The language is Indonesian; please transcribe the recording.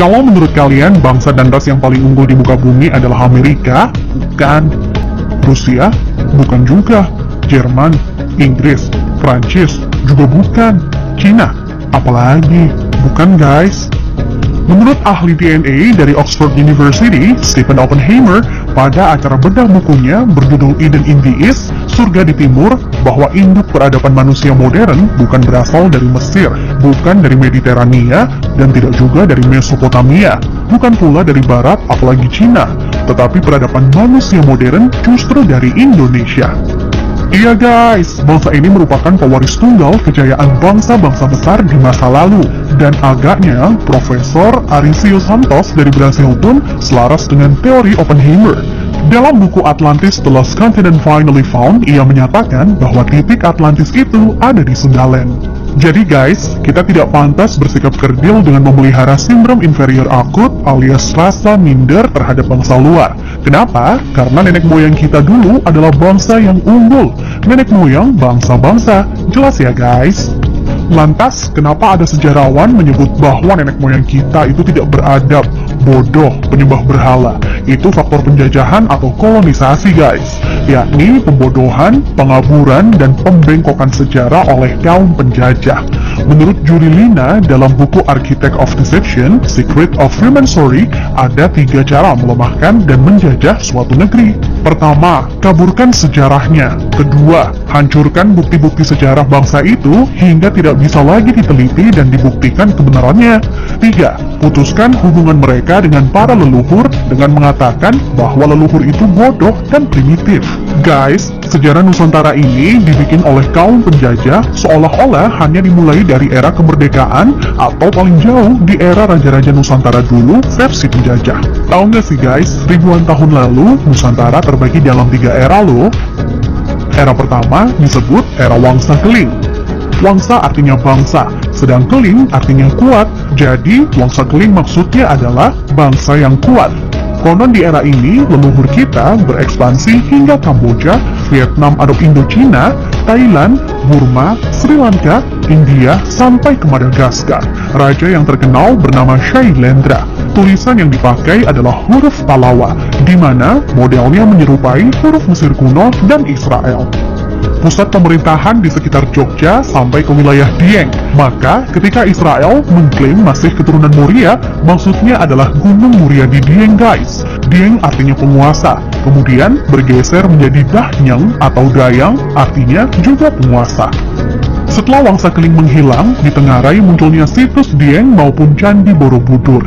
Kalau menurut kalian bangsa dan ras yang paling unggul di muka bumi adalah Amerika? Bukan. Rusia? Bukan juga. Jerman, Inggris, Prancis? Juga bukan. Cina? Apalagi? Bukan guys. Menurut ahli DNA dari Oxford University, Stephen Oppenheimer, pada acara bedah bukunya berjudul Eden in the East, Surga di Timur, bahwa induk peradaban manusia modern bukan berasal dari Mesir, bukan dari Mediterania, dan tidak juga dari Mesopotamia, bukan pula dari Barat, apalagi Cina, tetapi peradaban manusia modern justru dari Indonesia. Iya guys, bangsa ini merupakan pewaris tunggal kejayaan bangsa-bangsa besar di masa lalu. Dan agaknya, Profesor Arisius Santos dari Brasil pun selaras dengan teori Oppenheimer. Dalam buku Atlantis The Lost Continent Finally Found, ia menyatakan bahwa titik Atlantis itu ada di Sundaland. Jadi guys, kita tidak pantas bersikap kerdil dengan memelihara sindrom inferior akut alias rasa minder terhadap bangsa luar. Kenapa? Karena nenek moyang kita dulu adalah bangsa yang unggul. Nenek moyang bangsa-bangsa. Jelas ya guys? Lantas, kenapa ada sejarawan menyebut bahwa nenek moyang kita itu tidak beradab, bodoh, penyembah berhala? Itu faktor penjajahan atau kolonisasi guys, yakni pembodohan, pengaburan, dan pembengkokan sejarah oleh kaum penjajah. Menurut Julie Lina dalam buku Architect of Deception, Secret of Freemasonry, ada 3 cara melemahkan dan menjajah suatu negeri. Pertama, kaburkan sejarahnya. Kedua, hancurkan bukti-bukti sejarah bangsa itu hingga tidak bisa lagi diteliti dan dibuktikan kebenarannya. 3. Putuskan hubungan mereka dengan para leluhur dengan mengatakan bahwa leluhur itu bodoh dan primitif. Guys, sejarah Nusantara ini dibikin oleh kaum penjajah seolah-olah hanya dimulai dari era kemerdekaan atau paling jauh di era Raja-Raja Nusantara dulu versi penjajah. Tahu nggak sih guys, ribuan tahun lalu Nusantara terbagi dalam 3 era loh. Era pertama disebut era Wangsa Keling. Wangsa artinya bangsa, sedang Keling artinya kuat. Jadi, Wangsa Keling maksudnya adalah bangsa yang kuat. Konon di era ini, leluhur kita berekspansi hingga Kamboja, Vietnam atau Indochina, Thailand, Burma, Sri Lanka, India, sampai ke Madagaskar. Raja yang terkenal bernama Shailendra. Tulisan yang dipakai adalah huruf Talawa, di mana modelnya menyerupai huruf Mesir kuno dan Israel. Pusat pemerintahan di sekitar Jogja sampai ke wilayah Dieng. Maka, ketika Israel mengklaim masih keturunan Muria, maksudnya adalah Gunung Muria di Dieng guys. Dieng artinya penguasa, kemudian bergeser menjadi Dahyang atau Dayang, artinya juga penguasa. Setelah Wangsa Keling menghilang, ditengarai munculnya situs Dieng maupun Candi Borobudur.